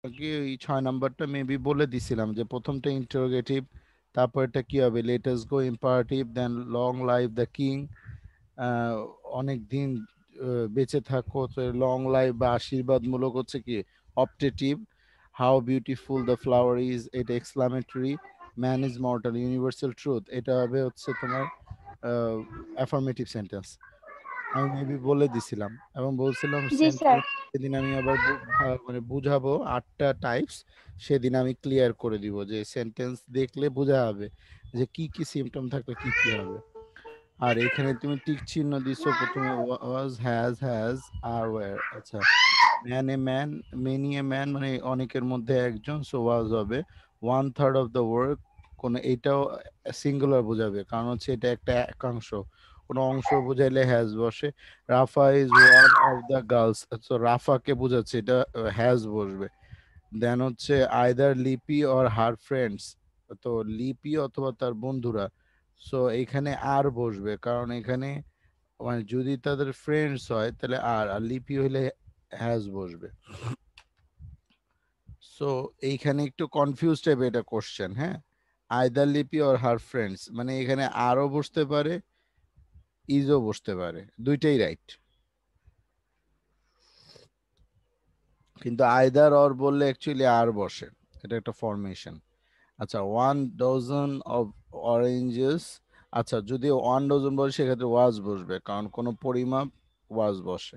কি ওই 6 নাম্বারটা মেবি বলে দিছিলাম যে প্রথমটা ইন্টারোগেটিভ, তারপরটা কি হবে, let us go imperative, then long live the king, অনেক দিন বেঁচে থাকো, তো লং লাইফ বা আশীর্বাদমূলক হচ্ছে কি optative, how beautiful the flower is এটা exclamatory, man is mortal universal truth এটা হবে হচ্ছে তোমার অ্যাফার্মেটিভ সেন্টেন্স। আমি মেবি বলে দিছিলাম এবং বলছিলাম জি স্যার। সেন্টেন্স সেদিন আমি আবার মানে বুঝাবো 8টা টাইপস, সেদিন আমি ক্লিয়ার করে দিব যে সেন্টেন্স দেখলে বোঝা যাবে যে কি কি সিম্পটম থাকলে কি কি হবে। আর এখানে তুমি টিক চিহ্ন দিছো প্রথমে, ওয়াজ, হ্যাজ, আর ওয়্যার। আচ্ছা, man a man, many a man মানে অনেকের মধ্যে একজন, সো ওয়াজ হবে। 1/3 অফ দ্য ওয়ার্ক, কোন এটাও সিঙ্গুলার বোঝাবে কারণ হচ্ছে এটা একটা একাংশ, কোনো অংশ বোঝাইলে হ্যাজ বসে। Rafa is one of the girls, তো রাফাকে বোঝাচ্ছে, এটা হ্যাজ বসবে। দেন হচ্ছে আইদার লিপি অর হার ফ্রেন্ডস, তো লিপি অথবা তার বন্ধুরা, সো এখানে আর বসবে কারণ এখানে মানে যদি তাদের ফ্রেন্ডস হয় তাহলে আর, আর লিপি হইলে হ্যাজ বসবে। সো এইখানে একটু কনফিউজ টাইপ এটা কোশ্চেন, হ্যাঁ। আইদার লিপি অর হার ফ্রেন্ডস মানে এখানে আরও বসতে পারে, ইজও বসতে পারে, দুইটাই রাইট, কিন্তু আইদার অর বললে অ্যাকচুয়ালি আর বসে, এটা একটা ফরমেশন। আচ্ছা, 1 ডজন অফ অরেঞ্জেস, আচ্ছা যদি 1 ডজন বসে সেক্ষেত্রে ওয়াজ বসবে কারণ কোনো পরিমাপ ওয়াজ বসে।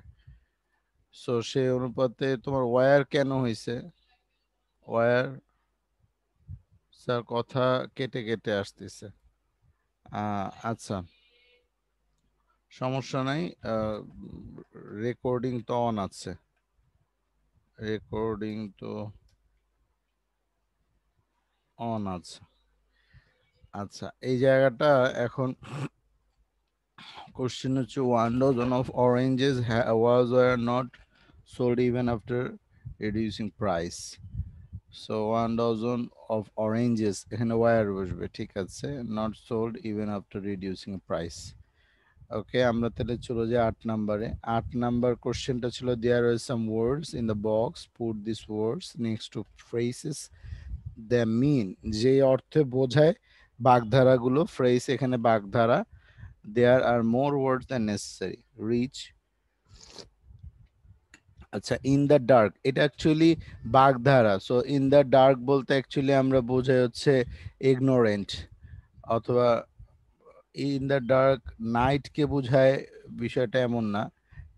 সো সেই অনুপাতে তোমার ওয়্যার কেন হয়েছে, ওয়্যার, স্যার কথা কেটে কেটে আসতেছে। আচ্ছা, সমস্যা নাই, রেকর্ডিং তো অন আছে, রেকর্ডিং তো অন আছে। আচ্ছা, এই জায়গাটা এখন কোশ্চেন হচ্ছে 1 dozen of oranges was were not sold even after reducing price. So 1 dozen of oranges এখানে ওয়ার বসবে, ঠিক আছে, not sold even after reducing price. Okay, আমরা তাহলে চলে যাই 8 নাম্বারে। 8 নাম্বার কোশ্চেনটা ছিল there are some words in the box, put this words next to phrases the mean, যে অর্থে বোঝায় বাগধারাগুলো, ফ্রেজ এখানে বাগধারা। There are more words than necessary, rich. আচ্ছা, ইন দ্য ডার্ক এটা অ্যাকচুয়ালি বাগধারা, সো ইন দ্য ডার্ক বলতে অ্যাকচুয়ালি আমরা বোঝাই হচ্ছে ইগনোরেন্ট, অথবা ইন দ্য ডার্ক নাইটকে বোঝায়, বিষয়টা এমন না।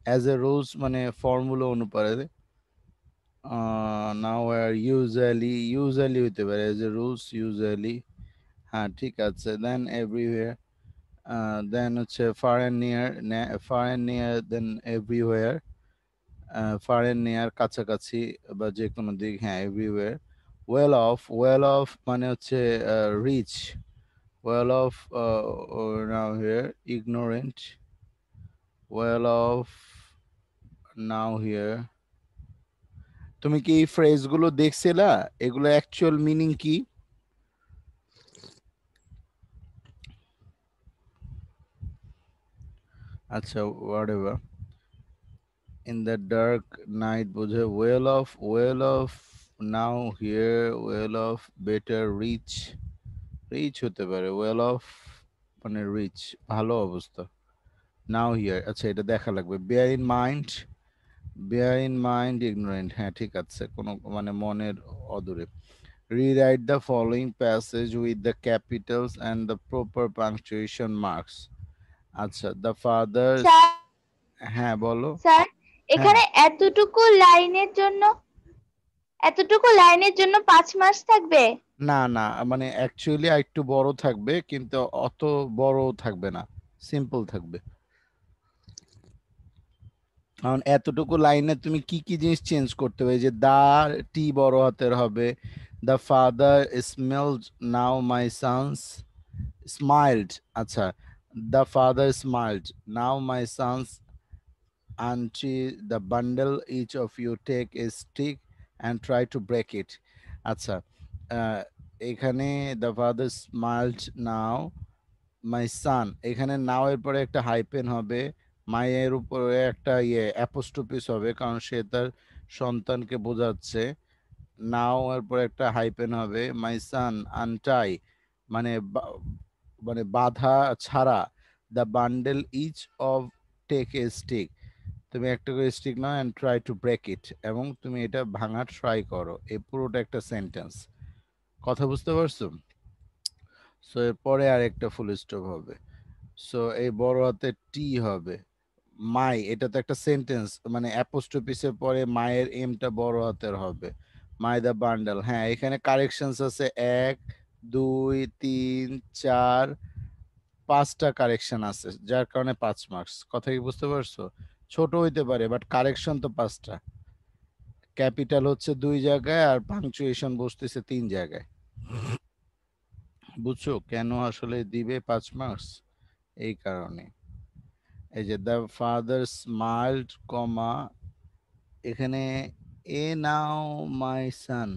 অ্যাজ এ রুলস মানে ফর্মুলা অনুপাতে, নাও আর ইউজুয়ালি, ইউজুয়ালি হইতে পারে, অ্যাজ এ রুলস ইউজুয়ালি, হ্যাঁ ঠিক আছে। দেন এভরিওয়্যার, দেন হচ্ছে far and near, far and near, then everywhere, far and near কাছাকাছি বা যে কোনো দিক, হ্যাঁ everywhere. Well off, well off মানে হচ্ছে rich, well off now here, ignorant, well off now here. তুমি কি এই ফ্রেজগুলো দেখছিলা, এগুলো অ্যাকচুয়াল মিনিং কি? আচ্ছা, what ever, in the dark night বোঝে well off, well off now here, well off better rich, rich হতে পারে, ওয়েল অফ মানে রিচ, ভালো অবস্থা। নাও হিয়ার, আচ্ছা এটা দেখা লাগবে। Bear in mind, bear in mind ignorant, হ্যাঁ ঠিক আছে, কোনো মানে মনের অদূরে। Rewrite the following passage with the capitals and the proper punctuation marks. আচ্ছা, the fathers, স্যার, হ্যাঁ বলো। স্যার হ্যাঁ, এখানে এতটুকু লাইনের জন্য 5 মাস থাকবে? না না, মানে অ্যাকচুয়ালি একটু বড় থাকবে কিন্তু অত বড় থাকবে না, সিম্পল থাকবে। কারণ এতটুকু লাইনে তুমি কি কি জিনিস চেঞ্জ করতে হবে, যে দা, টি বড় হাতের হবে। The father smelled, now my sons smiled, আচ্ছা, the father smiled, now my sons untie the bundle, each of you take a stick and try to break it. আচ্ছা, আহ, এখানে the father smiled, now my son, এখানে নাও এর পরে একটা hyphen হবে, মাই এর উপরে একটা অ্যাপোস্ট্রোপিস হবে কারণ সে তার সন্তানকে বোঝাচ্ছে। নাও এর পর একটা হাইপেন হবে, মাই সান আনটাই মানে মানে বাধা ছাড়া, the bundle each of take a stick, তুমি একটা করে স্টিক নাও and try to break it, এবং তুমি এটা ভাঙার ট্রাই করো। এই পুরোটা একটা সেন্টেন্স, কথা বুঝতে পারছো? সো এরপরে আর একটা ফুল স্টপ হবে। সো এই বড় হাতে টি হবে, মাই, এটা তো একটা সেন্টেন্স, মানে অ্যাপোস্ট্রোপিসের পরে মায়ের এমটা বড় হাতের হবে, মাই দ্য বান্ডেল। হ্যাঁ, এখানে কারেকশনস আছে 1 2 3 4 5টা কারেকশন আছে, যার কারণে 5 মার্কস। কথা কি বুঝতে পারছো? ছোট হইতে পারে বাট কারেকশন তো 5টা। ক্যাপিটাল হচ্ছে 2 জায়গায় আর পাংচুয়েশন বসতেছে 3 জায়গায়। বুঝছো কেন আসলে দিবে 5 মার্কস? এই কারণে। এই যে দ্য ফাদার স্মাইলড কমা, এখানে এ নাও মাই সান,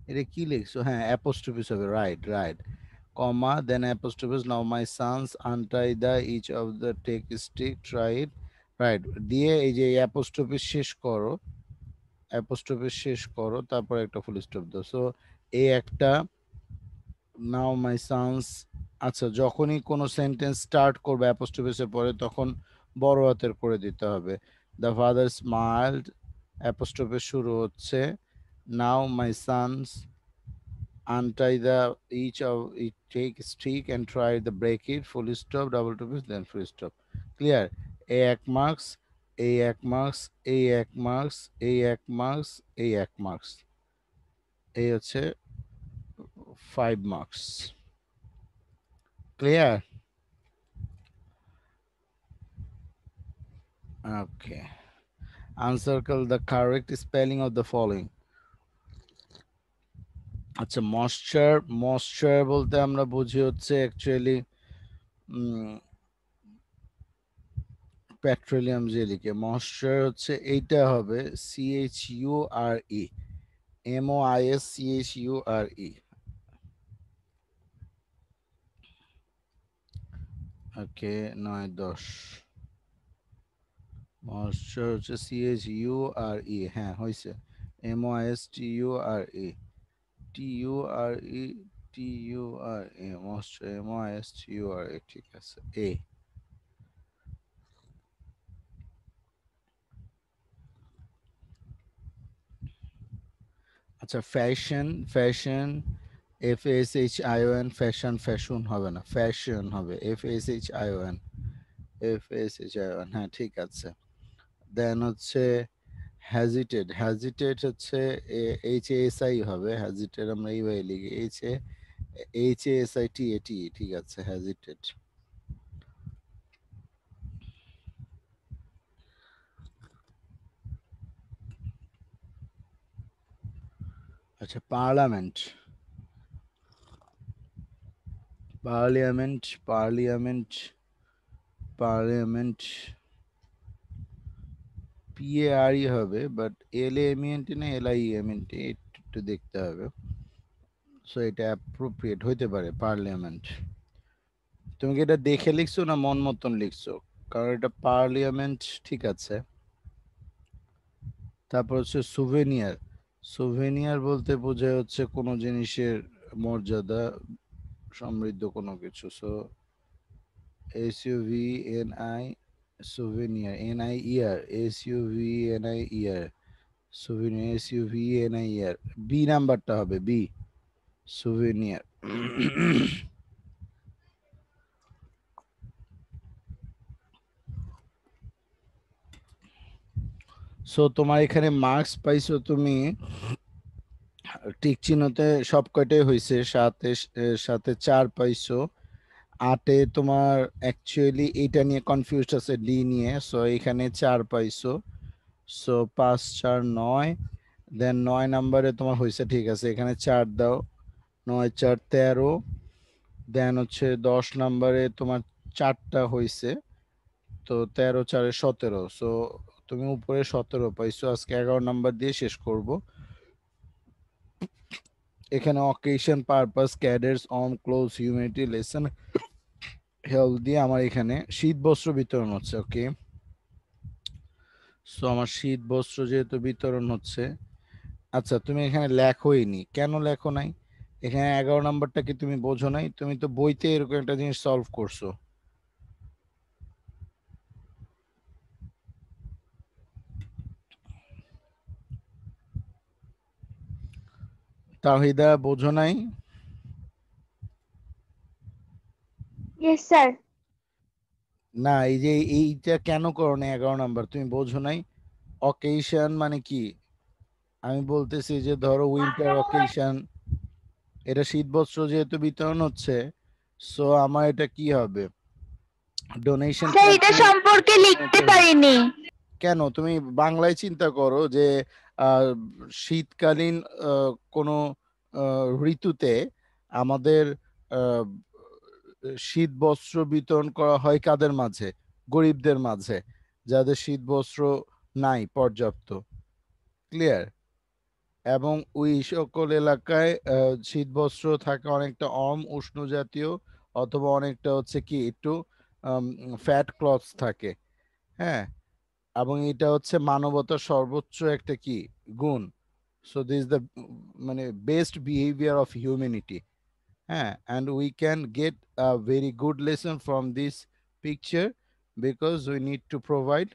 এটা কি লিখছো? হ্যাঁ, অ্যাপোস্ট্রোফিস হবে, right right, comma then apostrophes, now my sons untie the each of the take stick try it, right, দিয়ে এই যে অ্যাপোস্ট্রোফিস শেষ করো, অ্যাপোস্ট্রোফিস শেষ করো, তারপর একটা ফুল স্টপ দাও। সো এই একটা, নাও মাই সানস। আচ্ছা, যখনই কোনো সেন্টেন্স স্টার্ট করবে অ্যাপোস্ট্রোফিসের পরে, তখন বড় হাতের করে দিতে হবে। দ্য ফাদার স্মাইলড, অ্যাপোস্ট্রোফিস শুরু হচ্ছে, নাও my Sans untie the each of it, take stick and try the break it, full stop, double two piece, then full stop, clear? এই 1 মার্কস, এই 1 মার্কস, এই 1 মার্কস, এই 1 মার্কস, এই 1 মার্কস, এই হচ্ছে 5 marks. Clear? Okay, uncircle the correct spelling of the following. আচ্ছা, moisture, moisture বলতে আমরা বুঝি হচ্ছে অ্যাকচুয়ালি পেট্রোলিয়াম জেলিকে। ময়েশ্চার হচ্ছে এইটা হবে CHURE, MOISCHURE। ওকে, 9 10, ময়েশ্চার হচ্ছে CHURE, হ্যাঁ হয়েছে, MOISTURE, TURE, ময়েশ্চার, MOISTURE, ঠিক আছে। এ, আচ্ছা, fashion, fashion, FASHION, fashion, fashion হবে না, ফ্যাশন হবে, FASHION, FASHION, হ্যাঁ ঠিক আছে। দেন হচ্ছে হ্যাজিটেড, হ্যাজিটেড হচ্ছে HASI হবে, হ্যাজিটেড আমরা এইভাবে লিখি, HASITAT, ঠিক আছে, হ্যাজিটেড। আচ্ছা, parliament, parliament, parliament, parliament, PARE হবে, বাট LAMENT না LIEMENT, একটু দেখতে হবে। সো এটা অ্যাপ্রোপ্রিয়েট হইতে পারে, পার্লিয়ামেন্ট। তুমি কি এটা দেখে লিখছো না মন মতন লিখছো? কারণ এটা পার্লিয়ামেন্ট, ঠিক আছে। তারপর হচ্ছে সুভেনিয়ার, সুভেনিয়ার বলতে বোঝায় হচ্ছে কোনো জিনিসের মর্যাদা, সমৃদ্ধ কোনো কিছু। So SUVNI, souvenir, NIER, SUVNIER, souvenir, SUVNIER, B নাম্বারটা হবে, বি, সুভেনিয়ার। সো তোমার এখানে মার্কস পাইছো তুমি, টিক চিহ্নতে সব কয়টাই হয়েছে, সাথে সাথে 4 পাইছো। 8-এ তোমার অ্যাকচুয়ালি এইটা নিয়ে কনফিউজ আছে, ডি নিয়ে, সো এখানে 4 পাইছো। সো 5 4 9, দেন 9 নাম্বারে তোমার হয়েছে, ঠিক আছে, এখানে 4 দাও, 9 4 13, দেন হচ্ছে 10 নাম্বারে তোমার 4টা হয়েছে, তো 13 4 17, সো তুমি উপরে 17 পাইছো। আজকে 11 নাম্বার দিয়ে শেষ করব। এখানে occasion, purpose, cadres, on, close, humanity, lesson, health দিয়ে আমার এখানে শীত বস্ত্র বিতরণ হচ্ছে। ওকে, সো আমার শীত বস্ত্র যেহেতু বিতরণ হচ্ছে, আচ্ছা, তুমি এখানে লেখোইনি, কেন লেখো নাই? এখানে 11 নাম্বারটা কি তুমি বোঝো নাই? তুমি তো বইতে এরকম একটা জিনিস সলভ করছো। তাহিদা, বোঝো নাই? Yes sir. না, এই যে এইটা কেন করো না 11 নাম্বার, তুমি বোঝো নাই? অকেশন মানে কি? আমি বলতেছি যে ধরো উইন্টার অকেশন, এটা শীত বস্ত্র যেহেতু বিতরণ হচ্ছে, সো আমার এটা কি হবে? ডোনেশন স্যার এটা ক্যাম্পেইন সম্পর্কে লিখতে কোঅর্ডিনেটর। পারিনি। কেন? তুমি বাংলায় চিন্তা করো যে শীতকালীন কোনো ঋতুতে আমাদের আহ, শীত বস্ত্র বিতরণ করা হয় কাদের মাঝে? গরিবদের মাঝে, যাদের শীত বস্ত্র নাই পর্যাপ্ত। ক্লিয়ার? এবং ওই সকল এলাকায় শীত বস্ত্র থাকে অনেকটা উষ্ণ জাতীয়, অথবা অনেকটা হচ্ছে কি একটু ফ্যাট ক্লথস থাকে। হ্যাঁ, এবং এটা হচ্ছে মানবতার সর্বোচ্চ একটা কি গুণ। সো দিস দ্য মানে বেস্ট বিহেভিয়ার অফ হিউম্যানিটি। হ্যাঁ, and we can get a very good lesson from this picture, because we need to provide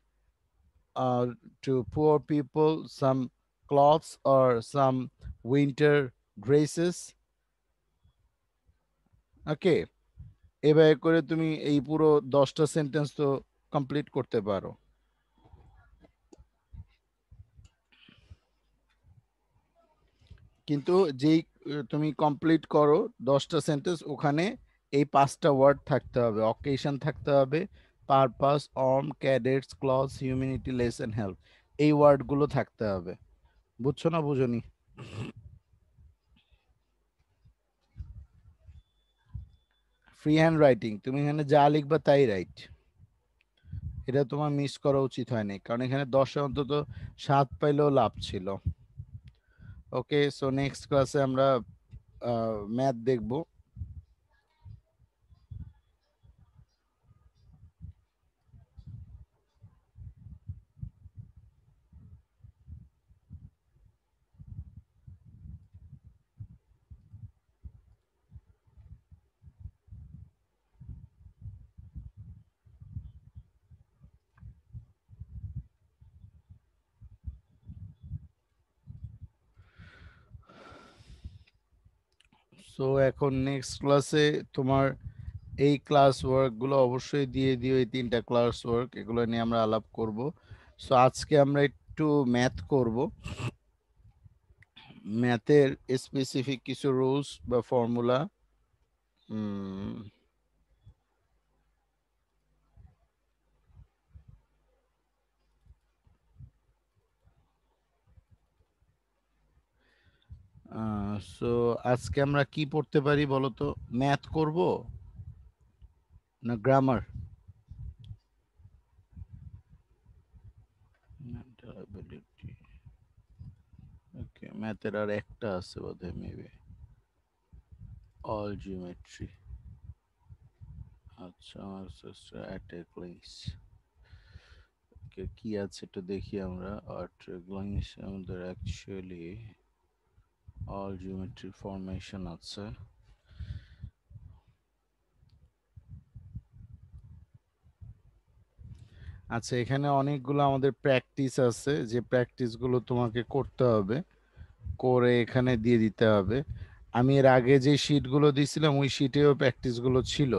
to poor people some cloths or some winter dresses. ওকে, এভাবে করে তুমি এই পুরো 10টা sentence তো complete করতে পারো। কিন্তু যেই তুমি কমপ্লিট করো 10টা সেন্টেন্স, ওখানে এই 5টা ওয়ার্ড থাকতে হবে, অকেশন থাকতে হবে, purpose, cadets, clause, humanity, lesson, help, এই ওয়ার্ডগুলো থাকতে হবে। বুঝছো না বুঝনি? ফ্রি হ্যান্ড রাইটিং, তুমি এখানে যা লিখবা তাই রাইট। এটা তোমার মিস করা উচিত হয়নি, কারণ এখানে 10-এ অন্তত 7 পাইলেও লাভ ছিল। ওকে, সো নেক্সট ক্লাসে আমরা ম্যাথ দেখব। সো এখন নেক্সট ক্লাসে তোমার এই ক্লাস ওয়ার্কগুলো অবশ্যই দিয়ে দিও, এই 3টা ক্লাস ওয়ার্ক, এগুলো নিয়ে আমরা আলাপ করব। সো আজকে আমরা একটু ম্যাথ করব। ম্যাথের স্পেসিফিক কিছু রুলস বা ফর্মুলা। সো আজকে আমরা কি পড়তে পারি বলো তো? ম্যাথ করব না গ্রামার? ওকে, ম্যাথের আর একটা আছে বোধহয়, মেবি অল জিওমেট্রি। আচ্ছা, অ্যাট এ গ্লিংস। কি আছে একটু দেখি আমরা। অ্যাট এ গ্লিংস আমাদের অ্যাকচুয়ালি অল জিওমেট্রি ফরমেশন আছে। আচ্ছা, এখানে অনেকগুলো আমাদের প্র্যাকটিস আছে, যে প্র্যাকটিসগুলো তোমাকে করতে হবে, করে এখানে দিয়ে দিতে হবে। আমি এর আগে যে শিটগুলো দিছিলাম ওই শিটেও প্র্যাকটিসগুলো ছিল,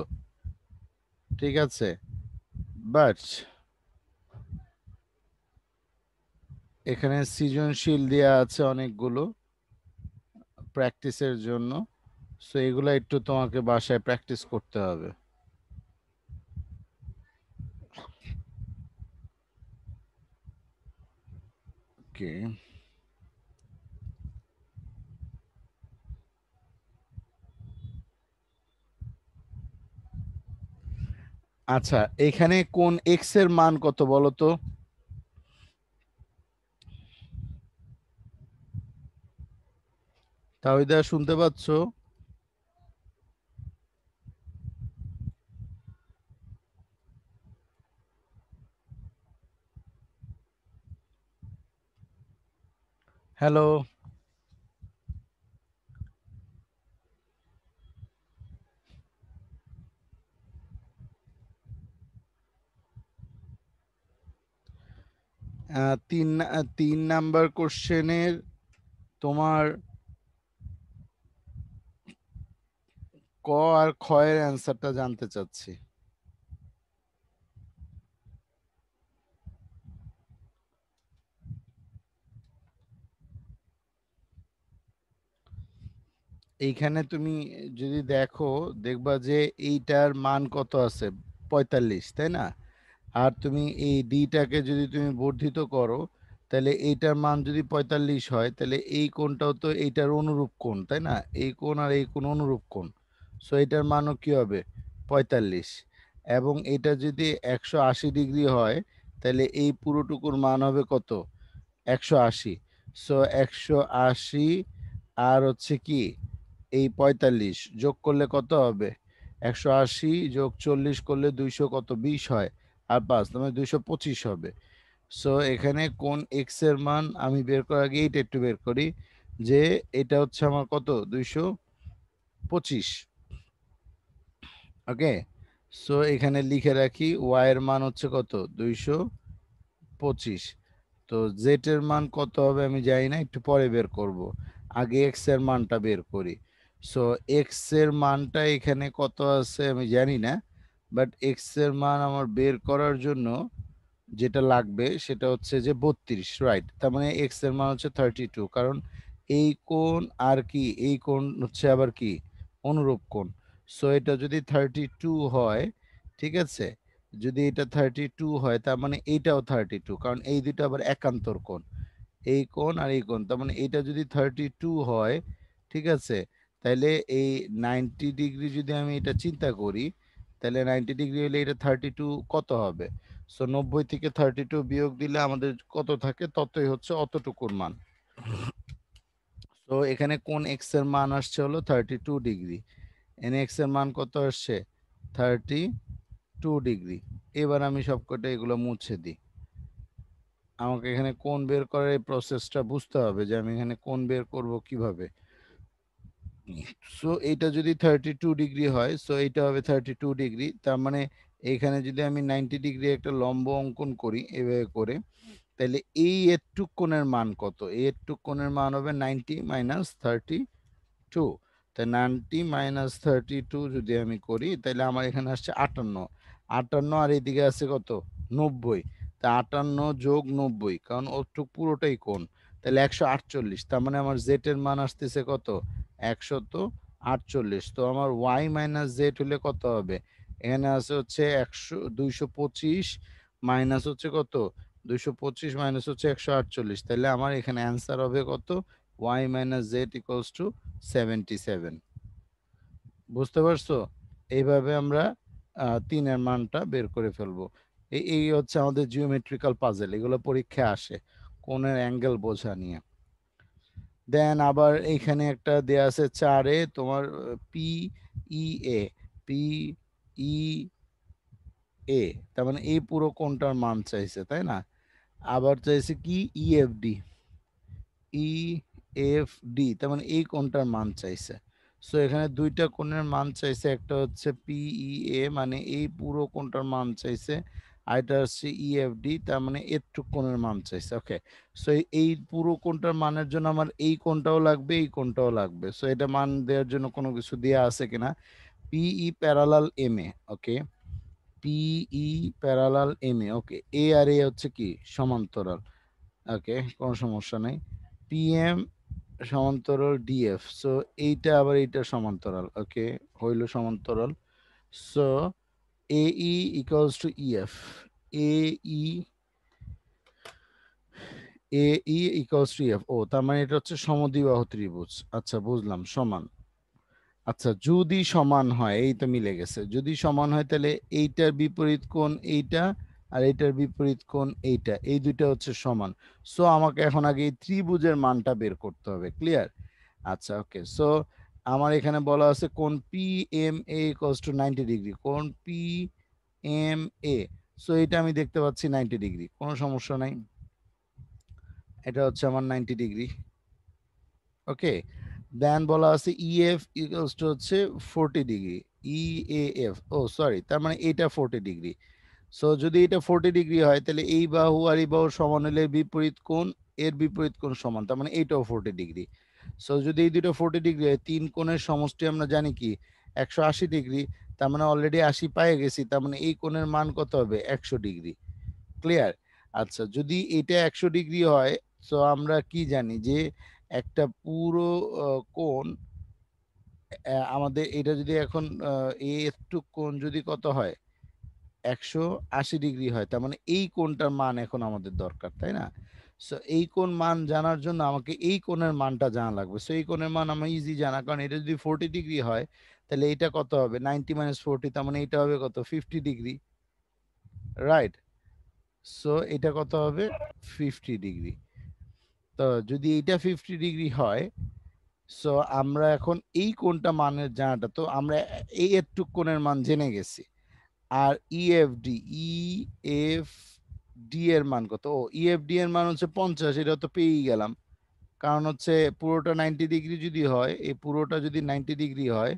ঠিক আছে? বাট এখানে সৃজনশীল দেয়া আছে অনেকগুলো প্র্যাকটিসের জন্য। সো এগুলো একটু তোমাকে বাসায় প্র্যাকটিস করতে হবে। ওকে, আচ্ছা, এখানে কোন এক্স এর মান কত বলো তো? তাহিদা, শুনতে পাচ্ছ? হ্যালো? তিন নাম্বার কোশ্চেনের তোমার ক আর খ এর অ্যান্সারটা জানতে চাচ্ছি। এইখানে তুমি যদি দেখো, দেখবা যে এইটার মান কত আছে, 45, তাই না? আর তুমি এই ডিটাকে যদি তুমি বর্ধিত করো, তাহলে এইটার মান যদি 45 হয়, তাহলে এই কোণটাও তো এইটার অনুরূপ কোণ, তাই না? এই কোণ আর এই কোণ অনুরূপ কোণ। সো এটার মানও কি হবে? 45। এবং এটা যদি 180 ডিগ্রি হয়, তাহলে এই পুরোটুকুর মান হবে কত? 180। সো 180 আর হচ্ছে কি এই 45 যোগ করলে কত হবে? 180 যোগ 40 করলে 200 কত 20 হয়, আর 5 মানে 225 হবে। সো এখানে কোন এক্স এর মান আমি বের করার আগে এইটা একটু বের করি, যে এটা হচ্ছে আমার কত 225। ওকে, সো এখানে লিখে রাখি ওয়াই এর মান হচ্ছে কত 225। তো জেড এর মান কত হবে আমি জানি না, একটু পরে বের করব, আগে এক্স এর মানটা বের করি। সো এক্স এর মানটা এখানে কত আছে আমি জানি না, বাট এক্স এর মান আমার বের করার জন্য যেটা লাগবে সেটা হচ্ছে যে 32, রাইট? তার মানে এক্স এর মান হচ্ছে 32, কারণ এই কোণ আর কি এই কোণ হচ্ছে আবার কি অনুরূপ কোণ। সো এটা যদি 32 হয়, ঠিক আছে, যদি এটা 32 হয় তার মানে এইটাও 32, কারণ এই দুটো আবার একান্তর কোণ, এই কোণ আর এই কোণ, তার মানে এটা যদি 32 হয়, ঠিক আছে, তাহলে এই 90 ডিগ্রি যদি আমি এটা চিন্তা করি, তাহলে 90 ডিগ্রি হলে এটা 32 কত হবে? সো 90 থেকে 32 বিয়োগ দিলে আমাদের কত থাকে, ততই হচ্ছে অতটুকুর মান। তো এখানে কোন এক্স এর মান আসছে হলো 32 ডিগ্রি, এন এক্স এর মান কত আসছে? 32 ডিগ্রি। এবার আমি সবকটা এগুলো মুছে দিই। আমাকে এখানে কোণ বের করার এই প্রসেসটা বুঝতে হবে, যে আমি এখানে কোণ বের করব কিভাবে। সো এইটা যদি 32 ডিগ্রি হয়, সো এইটা হবে 32 ডিগ্রি, তার মানে এইখানে যদি আমি 90 ডিগ্রি একটা লম্ব অঙ্কন করি এভাবে করে, তাহলে এই একটু কোণের মান কত? এই একটু কোণের মান হবে 90 মাইনাস 32। তাই 90 মাইনাস 32 যদি আমি করি, তাহলে আমার এখানে আসছে 58। 58 আর এদিকে আছে কত? 90। তা 58 যোগ 90, কারণ ওটুক পুরোটাই কোণ, তাহলে 148। তার মানে আমার জেড এর মান আসতেছে কত? 148। তো আমার ওয়াই মাইনাস জেড হলে কত হবে? এখানে আছে হচ্ছে 225 মাইনাস হচ্ছে কত? 225 মাইনাস হচ্ছে 148, তাহলে আমার এখানে অ্যান্সার হবে কত? y minus Z equals to 77। বুঝতে পারছো? এইভাবে আমরা 3 এর মানটা বের করে ফেলবো। এই হচ্ছে আমাদের জিওমেট্রিক্যাল পাজেল, এগুলো পরীক্ষায় আসে কোণের অ্যাঙ্গেল বোঝা নিয়ে। দেন আবার এইখানে একটা দেয়া আছে 4 তোমার পি ই এ, পি ই এ, তার মানে এই পুরো কোণটার মান চাইছে, তাই না? আবার চাইছে কি ইএফডি, ইএফডি, তার মানে এই কোণটার মান চাইছে। সো এখানে দুইটা কোণের মান চাইছে, একটা হচ্ছে পিইএ মানে এই পুরো কোণটার মান চাইছে, আর এটা হচ্ছে ইএফডি, তার মানে এটুক কোণের মান চাইছে। ওকে, সো এই পুরো কোণটার মানের জন্য আমার এই কোণটাও লাগবে, এই কোণটাও লাগবে। সো এটা মান দেওয়ার জন্য কোনো কিছু দেওয়া আছে কিনা? পিই parallel M A, okay, পিই parallel M A, ওকে, এ আর এ হচ্ছে কি সমান্তরাল, ওকে, কোনো সমস্যা নাই। পিএম সমান্তরাল ডিএফ, সো এইটা আবার এইটা সমান্তরাল, ওকে, হইল সমান্তরাল। সো এই ইকুয়ালস টু ইএফ, এই এই ইকুয়ালস টু ইএফ। ও তার মানে এটা হচ্ছে সমদ্বিবাহু ত্রিভুজ। আচ্ছা বুঝলাম, সমান। আচ্ছা যদি সমান হয়, এই তো মিলে গেছে, যদি সমান হয় তাহলে এইটার বিপরীত কোণ এইটা, আর এইটার বিপরীত কোণ এইটা, এই দুইটা হচ্ছে সমান। সো আমাকে এখন আগে এই ত্রিভুজের মানটা বের করতে হবে, ক্লিয়ার? আচ্ছা ওকে, সো আমার এখানে বলা আছে কোণ P M A equals to 90 degree, কোণ পি এম এ। সো এটা আমি দেখতে পাচ্ছি 90 ডিগ্রি, কোনো সমস্যা নাই, এটা হচ্ছে আমার 90 ডিগ্রি। ওকে, দেন বলা আছে ইএফ ইকুয়ালস টু হচ্ছে 40 ডিগ্রি, ইএএফ, ও সরি, তার মানে এটা 40 ডিগ্রি। সো যদি এটা 40 ডিগ্রি হয় তাহলে এই বাহু আর এই বাহুর সমান হলে বিপরীত কোণ এর বিপরীত কোণ সমান, তার মানে এইটাও 40 ডিগ্রি। সো যদি এই দুটো 40 ডিগ্রি হয়, তিন কোণের সমষ্টি আমরা জানি কি 180 ডিগ্রি, তার মানে অলরেডি 80 পেয়ে গেছি, তার মানে এই কোণের মান কত হবে 100 ডিগ্রি। ক্লিয়ার? আচ্ছা, যদি এটা 100 ডিগ্রি হয়, সো আমরা কি জানি যে একটা পুরো কোণ আমাদের এটা যদি এখন এ একটু কোণ যদি কত হয় 180 ডিগ্রি হয়, তার মানে এই কোণটার মান এখন আমাদের দরকার, তাই না? সো এই কোণ মান জানার জন্য আমাকে এই কোণের মানটা জানা লাগবে। সো এই কোণের মান আমার ইজি জানা, কারণ এটা যদি 40 ডিগ্রি হয় তাহলে এটা কত হবে 90 মাইনাস 40, তার মানে এটা হবে কত 50 ডিগ্রি, রাইট? সো এটা কত হবে 50 ডিগ্রি। তো যদি এটা 50 ডিগ্রি হয়, সো আমরা এখন এই কোণটা মানের জানাটা, তো আমরা এই একটু কোণের মান জেনে গেছি। আর ইএফডি ইএফডি এর মান কত? ও ইএফডি এর মান হচ্ছে 50, এটা তো পেয়েই গেলাম, কারণ হচ্ছে পুরোটা 90 ডিগ্রি যদি হয়, এই পুরোটা যদি 90 ডিগ্রি হয়,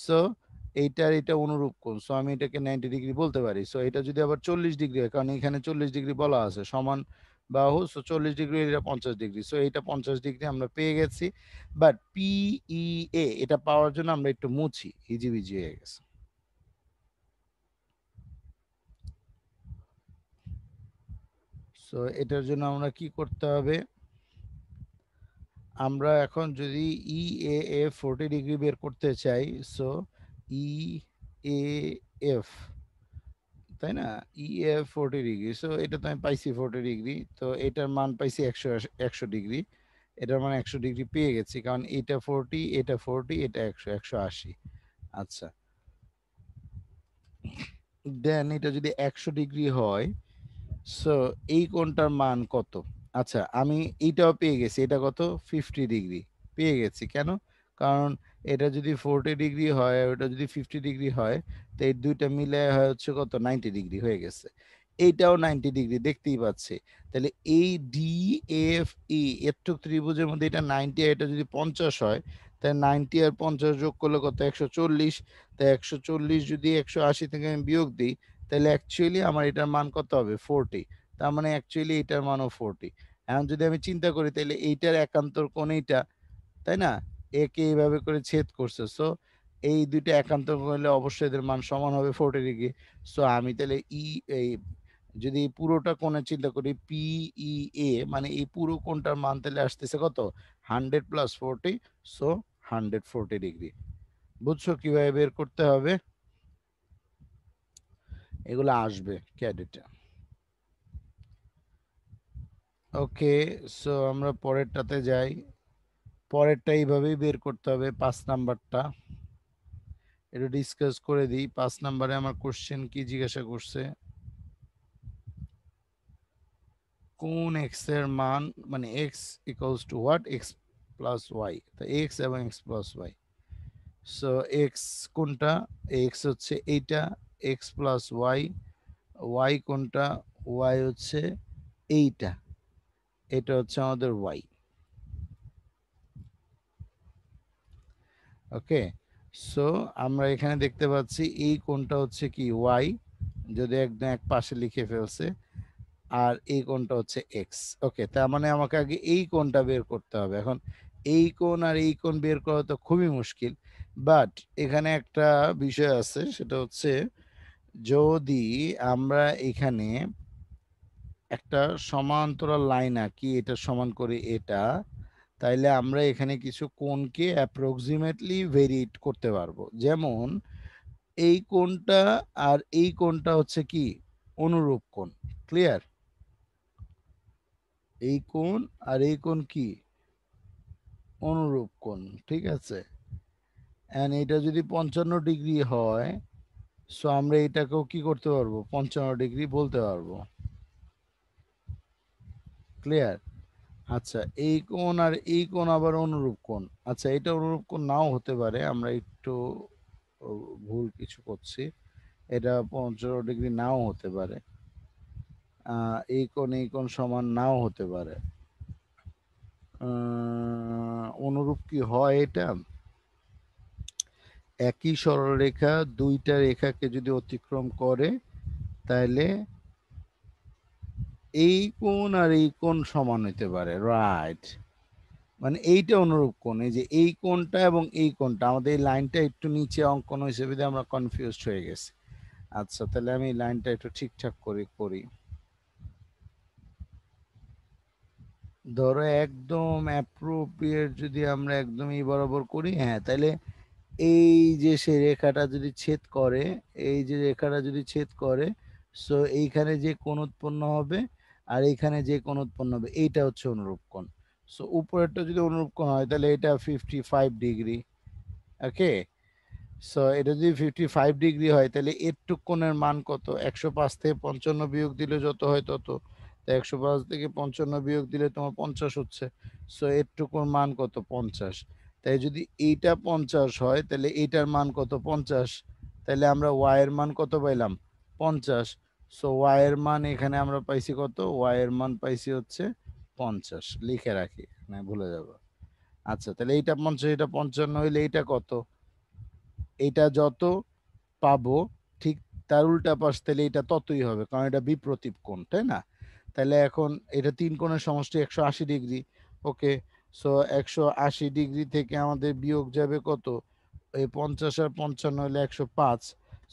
সো এইটার এটা অনুরূপ কোণ, সো আমি এটাকে 90 ডিগ্রি বলতে পারি। সো এটা যদি আবার 40 ডিগ্রি হয়, কারণ এখানে 40 ডিগ্রি বলা আছে সমান বাহু, সো 40 ডিগ্রি, এটা 50 ডিগ্রি, সো এইটা 50 ডিগ্রি আমরা পেয়ে গেছি। বাট পিইএ এটা পাওয়ার জন্য আমরা একটু মুছি, হিজিবিজি হয়ে গেছে। সো এটার জন্য আমরা কি করতে হবে, আমরা এখন যদি ইএএফ 40 ডিগ্রি বের করতে চাই, সো ইএএফ, তাই না, ইএফ 40 ডিগ্রি, সো এটা তো আমি পাইছি 40 ডিগ্রি, তো এটার মান পাইছি 100 ডিগ্রি, এটার মান 100 ডিগ্রি পেয়ে গেছি, কারণ এটা 40 এটা 40 এটা 100 180। আচ্ছা, দেন এটা যদি 100 ডিগ্রি হয়, সো এই কোণটার মান কত? আচ্ছা, আমি এইটাও পেয়ে গেছি, এটা কত 50 ডিগ্রি পেয়ে গেছি। কেন? কারণ এটা যদি 40 ডিগ্রি হয় আর ওটা যদি 50 ডিগ্রি হয়, তো এই দুইটা মিলে হয় হচ্ছে কত 90 ডিগ্রি হয়ে গেছে। এইটাও 90 ডিগ্রি দেখতেই পাচ্ছি। তাহলে এই ডি এফ ই এতটুক ত্রিভুজের মধ্যে এটা 90 আর এটা যদি 50 হয়, তাহলে 90 আর 50 যোগ করলে কত 140। তাই 140 যদি 180 থেকে আমি বিয়োগ দিই, তাহলে অ্যাকচুয়ালি আমার এটার মান কত হবে 40, তার মানে অ্যাকচুয়ালি এটার মানও 40। এখন যদি আমি চিন্তা করি তাহলে এইটার একান্তর কোণ এইটা, তাই না, একে এইভাবে করে ছেদ করছে, সো এই দুইটা একান্তর করলে অবশ্যই এদের মান সমান হবে 40 ডিগ্রি। সো আমি তাহলে এই যদি পুরোটা কোণে চিন্তা করি পিইএ, মানে এই পুরো কোণটার মান তাহলে আসতেছে কত 100 প্লাস 40, সো 140 ডিগ্রি। বুঝছো কিভাবে বের করতে হবে? এগুলো আসবে ক্যাডেটে। ওকে, সো আমরা পরেরটাতে যাই। পরেরটা এইভাবেই বের করতে হবে, 5 নাম্বারটা একটু ডিসকাস করে দিই। 5 নাম্বারে আমার কোশ্চেন কি জিজ্ঞাসা করছে, কোন এক্স এর মান, মানে X equals to what, X plus Y, তো এক্স এবং X plus Y. So X কোনটা, এক্স হচ্ছে এইটা, এক্স প্লাস ওয়াই, ওয়াই কোনটা, ওয়াই হচ্ছে এইটা, এটা হচ্ছে আমাদের ওয়াই। ওকে, সো আমরা এখানে দেখতে পাচ্ছি এই কোণটা হচ্ছে কি ওয়াই, যদি একদম এক পাশে লিখে ফেলছে, আর এই কোণটা হচ্ছে এক্স। ওকে, তার মানে আমাকে আগে এই কোণটা বের করতে হবে। এখন এই কোণ আর এই কোণ বের করা তো খুবই মুশকিল, বাট এখানে একটা বিষয় আছে, সেটা হচ্ছে যদি আমরা এখানে একটা সমান্তরাল লাইন আঁকি, এটা সমান করে এটা, তাইলে আমরা এখানে কিছু কোণকে অ্যাপ্রক্সিমেটলি ভেরিয়েট করতে পারবো। যেমন এই কোণটা আর এই কোণটা হচ্ছে কি অনুরূপ কোণ, ক্লিয়ার? এই কোণ আর এই কোণ কি অনুরূপ কোণ, ঠিক আছে। এন্ড এটা যদি 55 ডিগ্রি হয়, সো আমরা এটাকেও কি করতে পারবো 55 ডিগ্রি বলতে পারবো, ক্লিয়ার? আচ্ছা, এই কোণ আর এই কোণ আবার অনুরূপ কোণ। আচ্ছা, এটা অনুরূপ কোণ নাও হতে পারে, আমরা একটু ভুল কিছু করছি, এটা 55 ডিগ্রি নাও হতে পারে, এই কোণ সমান নাও হতে পারে। অনুরূপ কি হয় এটা, একই সরলরেখা দুইটা রেখাকে যদি অতিক্রম করে, তাহলে এই কোণ আর এই কোণ সমান হইতে পারে, রাইট। মানে এইটা অনুরূপ কোণ, এই যে এই কোণটা এবং এই কোণটা, আমাদের এই লাইনটা একটু নিচে অঙ্কন হয়েছে বিধায় আমরা কনফিউজড হয়ে গেছি। আচ্ছা, তাহলে আমি লাইনটা একটু ঠিকঠাক করে করি। ধরো একদম অ্যাপ্রোপ্রিয়েট যদি আমরা একদম এই বরাবর করি, হ্যাঁ, তাহলে এই যে সে রেখাটা যদি ছেদ করে, এই যে রেখাটা যদি ছেদ করে, সো এইখানে যে কোণ উৎপন্ন হবে আর এইখানে যে কোণ উৎপন্ন হবে, এইটা হচ্ছে অনুরূপ কোণ। সো উপরেরটা যদি অনুরূপ কোণ হয় তাহলে এটা 55 ডিগ্রি। ওকে, সো এটা যদি 55 ডিগ্রি হয় তাহলে এর কোণের মান কত? 105 থেকে 55 বিয়োগ দিলে যত হয় তত। তো 105 থেকে 55 বিয়োগ দিলে তোমার 50 হচ্ছে। সো এরটুকুর মান কত? 50। তাই যদি এইটা 50 হয় তাহলে এইটার মান কত? 50। তাহলে আমরা ওয়াই এর মান কত পাইলাম? 50। সো ওয়াই এর মান এখানে আমরা পাইছি কত? ওয়াই এর মান পাইছি হচ্ছে 50। লিখে রাখি, না ভুলে যাব। আচ্ছা, তাহলে এইটা 50, এটা 55 হইলে এইটা কত? এইটা যত পাবো ঠিক তার উল্টা পাশ, তাহলে এটা ততই হবে, কারণ এটা বিপ্রতীপ কোণ, তাই না? তাহলে এখন এটা তিন কোণের সমষ্টি 180 ডিগ্রি। ওকে, সো 180 ডিগ্রি থেকে আমাদের বিয়োগ যাবে কত? এই 50 আর 55 হলে 105।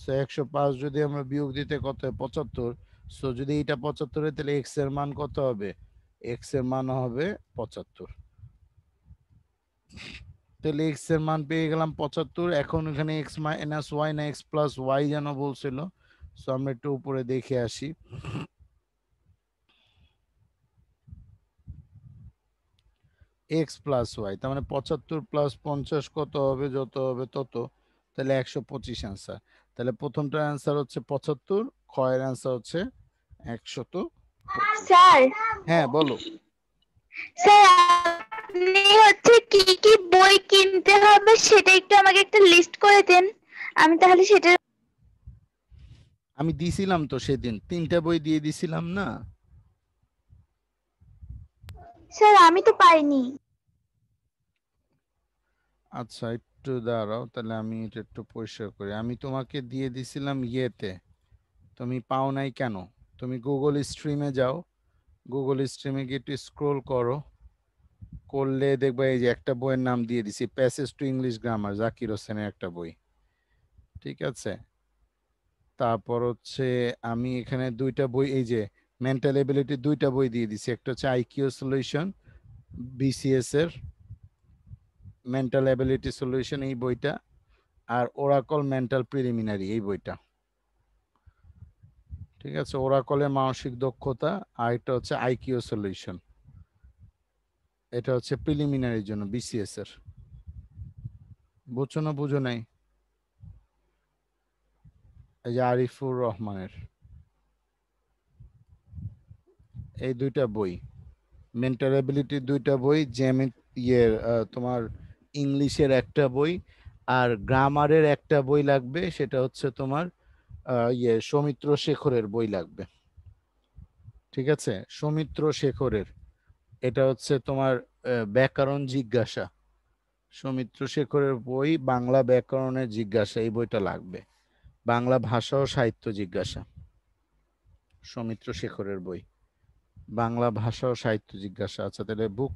সো 105 যদি আমরা বিয়োগ দিতে কত হয়? 75। সো যদি এটা 75 হয় তাহলে এক্স এর মান কত হবে? এক্স এর মান হবে 75। তাহলে এক্স এর মান পেয়ে গেলাম 75। এখন এখানে এক্স মাইনাস ওয়াই না এক্স প্লাস ওয়াই যেন বলছিল। সো আমরা একটু উপরে দেখে আসি। এক্স প্লাস ওয়াই, তার মানে 75 প্লাস 50 কত হবে? যত হবে তত। তাহলে 125 অ্যান্সার। তাহলে প্রথমটার অ্যান্সার হচ্ছে 75, ক্ষয়ের অ্যান্সার হচ্ছে 125। স্যার, হ্যাঁ বলো। স্যার আপনি হচ্ছে কি কি বই কিনতে হবে সেটা একটু আমাকে একটা লিস্ট করে দেন, আমি তাহলে সেটা। আমি দিছিলাম তো সেদিন, 3টা বই দিয়ে দিছিলাম না? স্যার আমি তো পাইনি। আচ্ছা একটু দাঁড়াও, তাহলে আমি এটা একটু পরিষ্কার করি। আমি তোমাকে দিয়ে দিছিলাম ইয়েতে, তুমি পাও নাই কেন? তুমি গুগল স্ট্রিমে যাও, গুগল স্ট্রিমে গিয়ে একটু স্ক্রোল করো, করলে দেখবে এই যে একটা বইয়ের নাম দিয়ে দিছি, passage to English grammar, Zakir হোসেনের একটা বই। ঠিক আছে, তারপর হচ্ছে আমি এখানে দুইটা বই, এই যে মেন্টাল এবিলিটি দুইটা বই দিয়ে দিছি। একটা হচ্ছে আইকিউ সলিউশন, বিসিএস এর মেন্টাল এবিলিটি সলিউশন এই বইটা, আর ওরাকল মেন্টাল প্রিলিমিনারি এই বইটা। ঠিক আছে, ওরাকলের মানসিক দক্ষতা, আর এটা হচ্ছে আইকিউ সলিউশন, এটা হচ্ছে প্রিলিমিনারির জন্য বিসিএস এর। বুঝছো না বুঝো নাই? এই যে আরিফুর রহমানের এই দুইটা বই, মেন্টাল এবিলিটির দুইটা বই, ইয়ের তোমার ইংলিশের একটা বই, আর গ্রামারের একটা বই লাগবে, সেটা হচ্ছে তোমার সৌমিত্র শেখরের বই লাগবে। ঠিক আছে, সৌমিত্র শেখরের, এটা হচ্ছে তোমার ব্যাকরণ জিজ্ঞাসা, সৌমিত্র শেখরের বই, বাংলা ব্যাকরণের জিজ্ঞাসা, এই বইটা লাগবে। বাংলা ভাষা ও সাহিত্য জিজ্ঞাসা, সৌমিত্র শেখরের বই, বাংলা ভাষা ও সাহিত্য জিজ্ঞাসা। আচ্ছা, তাহলে বুক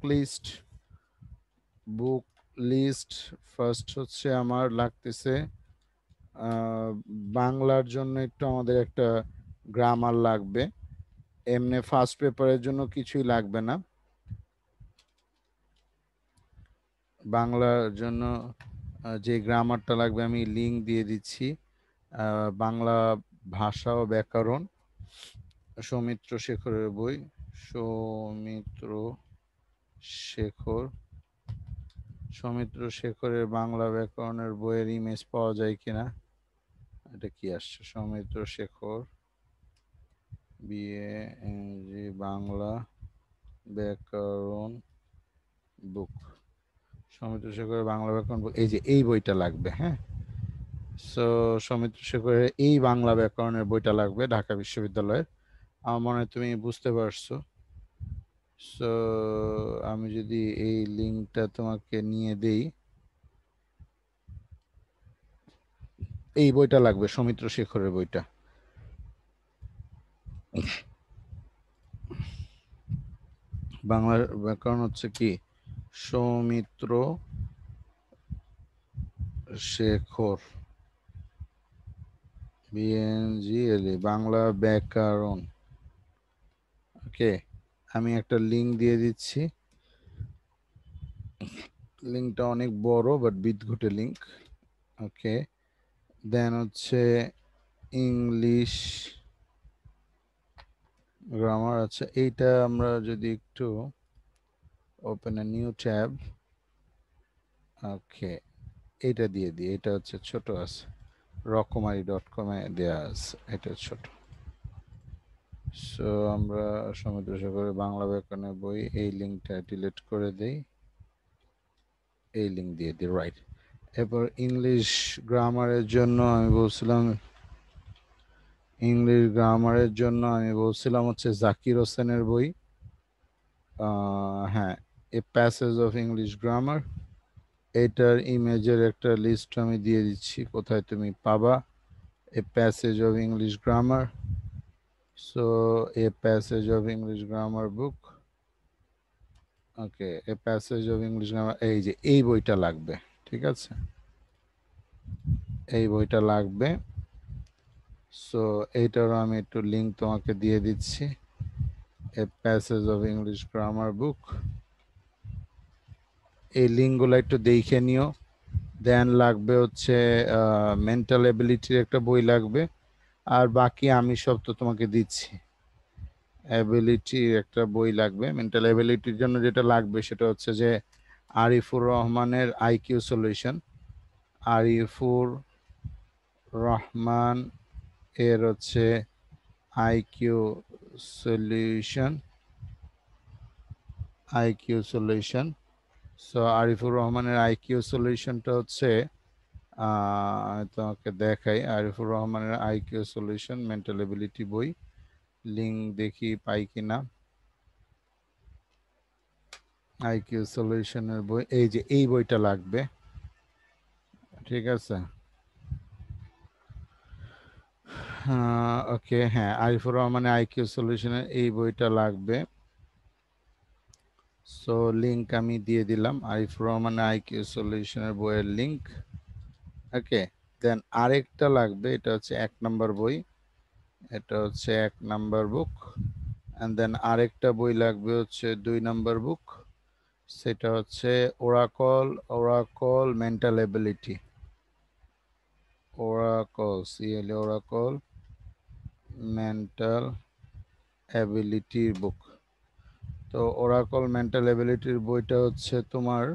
লিস্ট ফার্স্ট হচ্ছে আমার লাগতেছে আহ, বাংলার জন্য একটু আমাদের একটা গ্রামার লাগবে। এমনি ফার্স্ট পেপারের জন্য কিছুই লাগবে না। বাংলার জন্য যে গ্রামারটা লাগবে আমি লিঙ্ক দিয়ে দিচ্ছি। বাংলা ভাষা ও ব্যাকরণ, সৌমিত্র শেখরের বই, সৌমিত্র শেখর, সৌমিত্র শেখরের বাংলা ব্যাকরণের বইয়ের ইমেজ পাওয়া যায় কিনা। এটা কি আসছে? সৌমিত্র শেখর বিএ ইংরেজি বাংলা ব্যাকরণ বুক, সৌমিত্র শেখরের বাংলা ব্যাকরণ বুক, এই যে এই বইটা লাগবে। হ্যাঁ, সো সৌমিত্র শেখরের এই বাংলা ব্যাকরণের বইটা লাগবে, ঢাকা বিশ্ববিদ্যালয়ের। আমার মনে হয় তুমি বুঝতে পারছো। সো আমি যদি এই লিঙ্কটা তোমাকে নিয়ে দেই, এই বইটা লাগবে, সৌমিত্র শেখরের বইটা। বাংলার ব্যাকরণ হচ্ছে কি সৌমিত্র শেখর BNGLE বাংলা ব্যাকরণ। ওকে, আমি একটা লিংক দিয়ে দিচ্ছি, লিংকটা অনেক বড় বাট বিদঘুটে লিংক। ওকে, দেন হচ্ছে ইংলিশ গ্রামার। আচ্ছা, এইটা আমরা যদি একটু ওপেন এ নিউ ট্যাব, ওকে এটা দিয়ে দিই, এটা হচ্ছে ছোট আছে, রকমারি.com এ দেয়া আছে, এটা ছোট। সো আমরা সমুদ্র সৈকতের বাংলা ব্যাকরণের বই, এই লিঙ্কটা ডিলিট করে দেই, এই লিঙ্ক দিয়ে দিই, রাইট। এরপর ইংলিশ গ্রামারের জন্য আমি বলছিলাম, ইংলিশ গ্রামারের জন্য আমি বলছিলাম হচ্ছে জাকির হোসেনের বই, হ্যাঁ, a passage of English grammar. এটার ইমেজের একটা লিস্ট আমি দিয়ে দিচ্ছি, কোথায় তুমি পাবা a passage of English grammar. So a passage of English grammar book, okay, a passage of English grammar, এই যে এই বইটা লাগবে, ঠিক আছে, এই বইটা লাগবে। সো এইটারও আমি একটু লিঙ্ক তোমাকে দিয়ে দিচ্ছি, a passage of English grammar book. এই লিঙ্কগুলো একটু দেখে নিও। দেন লাগবে হচ্ছে মেন্টাল এবিলিটির একটা বই লাগবে, আর বাকি আমি সব তো তোমাকে দিচ্ছি। অ্যাবিলিটির একটা বই লাগবে। মেন্টাল অ্যাবিলিটির জন্য যেটা লাগবে সেটা হচ্ছে যে আরিফুর রহমানের আইকিউ সলিউশন। আরিফুর রহমান এর হচ্ছে IQ solution, IQ solution. So Arifur রহমানের আইকিউ সলিউশনটা হচ্ছে তোমাকে দেখাই, আরিফুর রহমানের আইকিউ সলিউশন মেন্টাল এবিলিটি বই, লিঙ্ক দেখি পাই কিনা। আইকিউ সলিউশনের বই, এই যে এই বইটা লাগবে, ঠিক আছে। ওকে, হ্যাঁ, আরিফুর রহমানের আইকিউ সলিউশনের এই বইটা লাগবে। সো লিঙ্ক আমি দিয়ে দিলাম, আরিফুর রহমানের আইকিউ সলিউশনের বইয়ের লিঙ্ক। ওকে, দেন আরেকটা লাগবে, এটা হচ্ছে 1 নম্বর বই, এটা হচ্ছে 1 নম্বর বুক। অ্যান্ড দেন আরেকটা বই লাগবে হচ্ছে 2 নম্বর বুক, সেটা হচ্ছে Oracle, Oracle mental ability, Oracle CL Oracle mental অ্যাবিলিটির বুক। তো ওরাকল মেন্টাল অ্যাবিলিটির বইটা হচ্ছে তোমার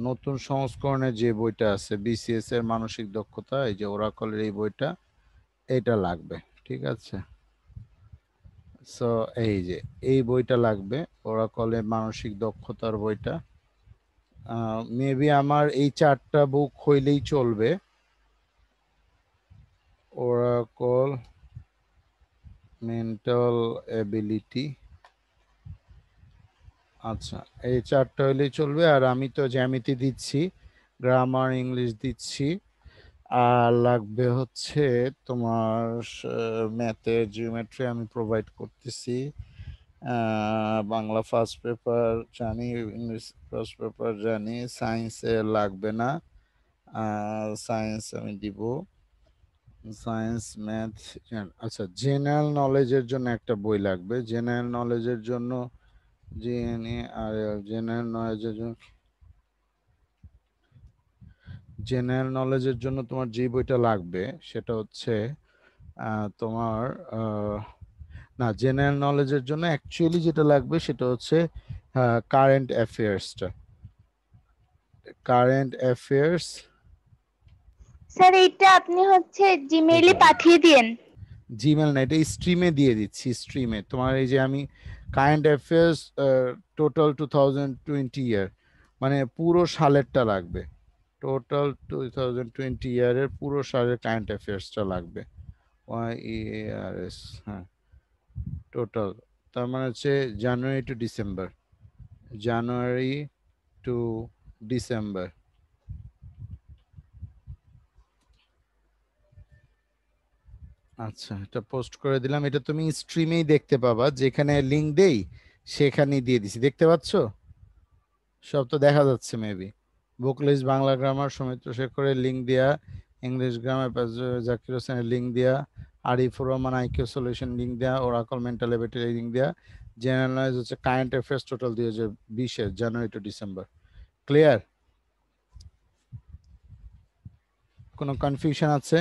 নতুন সংস্করণে যে বইটা আছে BCS এর মানসিক দক্ষতা, এই যে ওরাকলের এই বইটা, এটা লাগবে, ঠিক আছে। সো এই যে এই বইটা লাগবে, ওরাকলের মানসিক দক্ষতার বইটা। মেবি আমার এই 4টা বুক হইলেই চলবে। ওরাকল মেন্টাল অ্যাবিলিটি, আচ্ছা, এই 4টা হইলেই চলবে। আর আমি তো জ্যামিতি দিচ্ছি, গ্রামার ইংলিশ দিচ্ছি, আর লাগবে হচ্ছে তোমার ম্যাথের জিওমেট্রি আমি প্রোভাইড করতেছি। বাংলা ফার্স্ট পেপার জানি, ইংলিশ ফার্স্ট পেপার জানি, সায়েন্সে লাগবে না, সায়েন্স আমি দিব, সায়েন্স ম্যাথ। আচ্ছা, জেনারেল নলেজের জন্য একটা বই লাগবে, জেনারেল নলেজের জন্য আর জেনারেল নলেজের জন্য, জেনারেল নলেজের জন্য তোমার যে বইটা লাগবে সেটা হচ্ছে তোমার না, জেনারেল নলেজের জন্য অ্যাকচুয়ালি যেটা লাগবে সেটা হচ্ছে কারেন্ট অ্যাফেয়ার্সটা, কারেন্ট অ্যাফেয়ার্স। স্যার এইটা আপনি হচ্ছে জিমেইলে পাঠিয়ে দিন। জিমেল না, এটা স্ট্রিমে দিয়ে দিচ্ছি, স্ট্রিমে তোমার এই যে আমি কারেন্ট অ্যাফেয়ার্স টোটাল 2020 ইয়ার, মানে পুরো সালেরটা লাগবে, টোটাল 2020 ইয়ারের পুরো সালের কারেন্ট অ্যাফেয়ার্সটা লাগবে, YEARS, হ্যাঁ, টোটাল। তার মানে হচ্ছে January to December, January to December. আচ্ছা, এটা পোস্ট করে দিলাম। এটা তুমি স্ট্রিমেই দেখতে পাবা, যেখানে লিংক দেই সেখানেই দিয়ে দিছি, দেখতে পাচ্ছো? সব তো দেখা যাচ্ছে maybe. Book list Bangla grammar Soumitra শেখরের লিংক দেয়া, ইংলিশ গ্রামার জাকির হোসেনের লিংক দেয়া, Arifur Rahman IQ solution link দেয়া, ওরাকল মেন্টাল এবিলিটির লিংক দেয়া, জেনারেল নলেজ হচ্ছে কারেন্ট অ্যাফেয়ার্স টোটাল 2020-এর জানুয়ারি টু ডিসেম্বর। ক্লিয়ার? কোনো কনফিউশন আছে?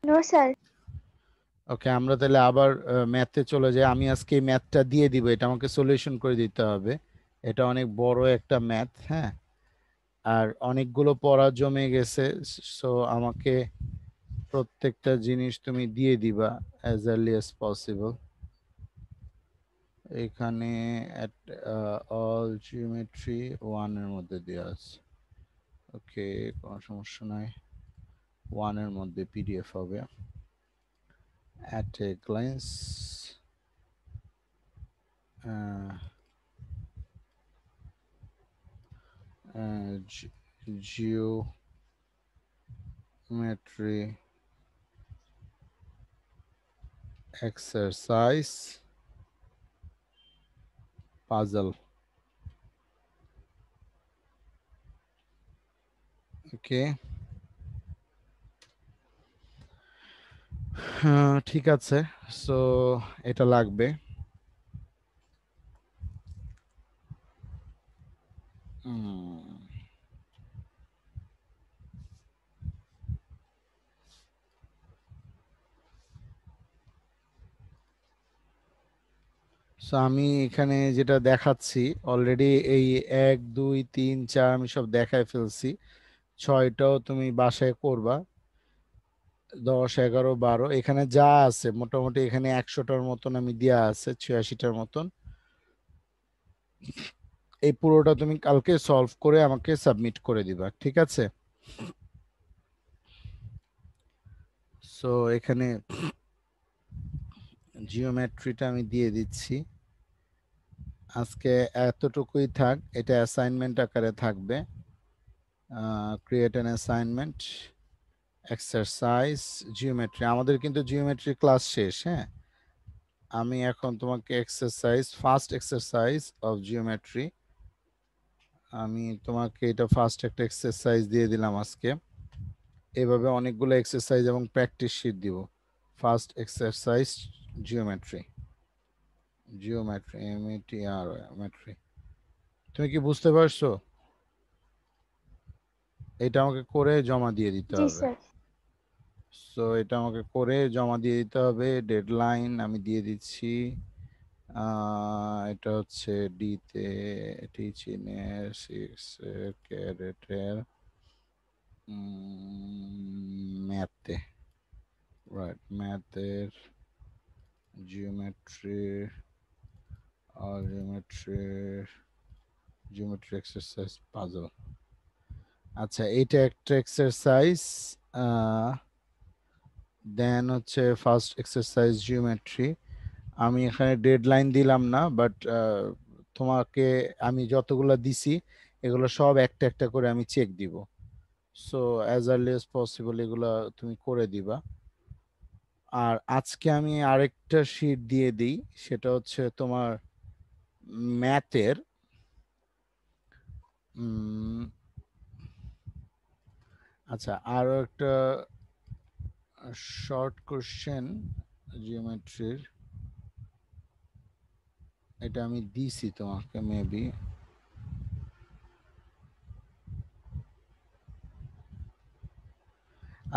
No sir. ওকে, আমরা তাহলে আবার ম্যাথে চলে যাই। আমি আজকে এই ম্যাথটা দিয়ে দিব, এটা আমাকে সলিউশন করে দিতে হবে। এটা অনেক বড় একটা ম্যাথ, হ্যাঁ, আর অনেকগুলো পড়া জমে গেছে। সো আমাকে প্রত্যেকটা জিনিস তুমি দিয়ে দিবা অ্যাজ আর্লি অ্যাজ পসিবল। এখানে অল জিওমেট্রি ওয়ানের মধ্যে দেওয়া আছে। ওকে, কোনো সমস্যা নাই, ওয়ানের মধ্যে পিডিএফ হবে। At a glance geometry exercise puzzle. ওকে, ঠিক আছে। সো এটা লাগবে। সো আমি এখানে যেটা দেখাচ্ছি অলরেডি, এই 1 2 3 4 আমি সব দেখায় ফেলছি। 6টাও তুমি বাসায় করবা। 10 11 12 এখানে যা আছে মোটামুটি এখানে 100টার মতন আমি দেয়া আছে, 86টার মতন। এই পুরোটা তুমি কালকে সলভ করে আমাকে সাবমিট করে দিবা, ঠিক আছে? সো এখানে জিওমেট্রিটা আমি দিয়ে দিচ্ছি। আজকে এতটুকুই থাক, এটা অ্যাসাইনমেন্ট আকারে থাকবে। Create an assignment exercise geometry. আমাদের কিন্তু জিওমেট্রি ক্লাস শেষ, হ্যাঁ। আমি এখন তোমাকে exercise, first exercise of geometry, আমি তোমাকে এটা ফার্স্ট একটা এক্সারসাইজ দিয়ে দিলাম আজকে। এভাবে অনেকগুলো এক্সারসাইজ এবং প্র্যাকটিস শিট দিব। First exercise geometry, geometry METR metry. তুমি কি বুঝতে পারছো? এটা আমাকে করে জমা দিয়ে দিতে জি হবে। স্যার। সো এটা আমাকে করে জমা দিয়ে দিতে হবে। ডেডলাইন আমি দিয়ে দিচ্ছি। এটা হচ্ছে ডিতে, টিচিংয়ের 6 ক্যারেটের ম্যাথে, রাইট, ম্যাথের geometry, geometry, geometry exercise puzzle. আচ্ছা, এটা একটা এক্সারসাইজ। দেন হচ্ছে ফার্স্ট এক্সারসাইজ জিওমেট্রি। আমি এখানে ডেডলাইন দিলাম না, বাট তোমাকে আমি যতগুলো দিছি এগুলো সব একটা একটা করে আমি চেক দিব। So as early as possible এগুলো তুমি করে দিবা। আর আজকে আমি আরেকটা শিট দিয়ে দিই, সেটা হচ্ছে তোমার ম্যাথের। আচ্ছা, আরো একটা শর্ট কোশ্চেন জিওমেট্রির, এটা আমি দিছি তোমাকে মেবি।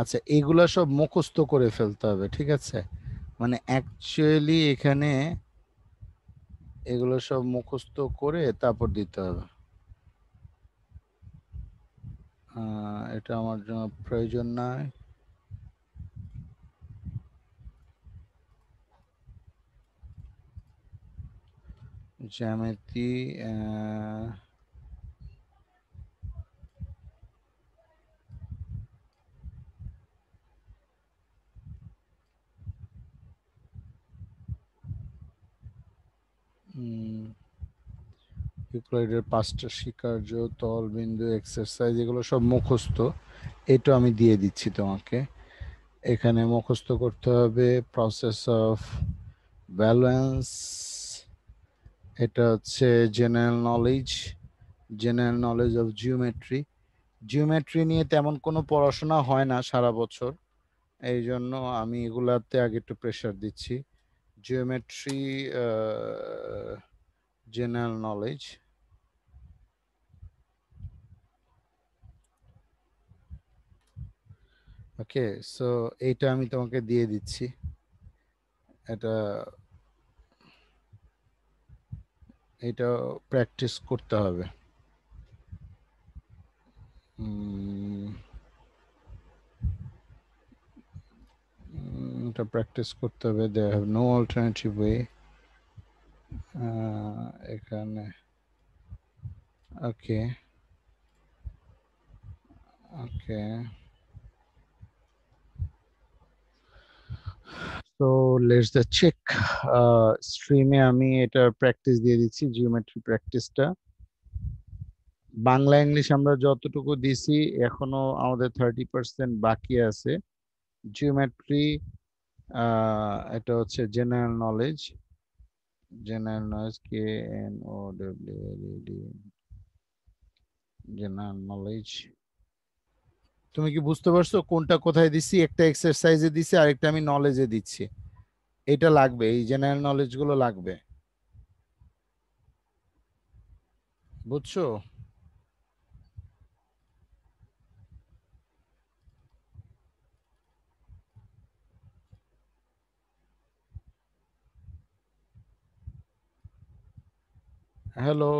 আচ্ছা, এগুলা সব মুখস্থ করে ফেলতে হবে, ঠিক আছে? মানে অ্যাকচুয়ালি এখানে এগুলো সব মুখস্থ করে তারপর দিতে হবে। এটা আমার জন্য প্রয়োজন নাই। জ্যামিতি, ইউক্লিডের 5টা স্বীকার্য, তল, বিন্দু, এক্সারসাইজ, এগুলো সব মুখস্থ। এটা আমি দিয়ে দিচ্ছি তোমাকে। এখানে মুখস্থ করতে হবে প্রসেস অফ ব্যালেন্স, এটা হচ্ছে general knowledge of geometry. Geometry নিয়ে তেমন কোনো পড়াশোনা হয় না সারা বছর, এই জন্য আমি এগুলাতে আগে একটু প্রেশার দিচ্ছি। Geometry, general knowledge. Okay, so এইটা আমি তোমাকে দিয়ে দিচ্ছি। এটা এটা প্র্যাকটিস করতে হবে। এটা প্র্যাকটিস করতে হবে, they have no alternative way. এখানে ওকে ওকে, তো লেটস দ্য চেক। স্ট্রিমে আমি এটা প্র্যাকটিস দিয়ে দিচ্ছি, জিওমেট্রি প্র্যাকটিসটা। বাংলা ইংলিশ আমরা যতটুকু দিছি, এখনো আমাদের 30% বাকি আছে। জিওমেট্রি, এটা হচ্ছে general knowledge, KNOWLED, general knowledge. তুমি কি বুঝতে পারছো কোনটা কোথায় দিচ্ছি? একটা এক্সারসাইজে দিচ্ছি, আরেকটা আমি নলেজে দিচ্ছি। এটা লাগবে, এই জেনারেল নলেজ গুলো লাগবে, বুঝছো? হ্যালো,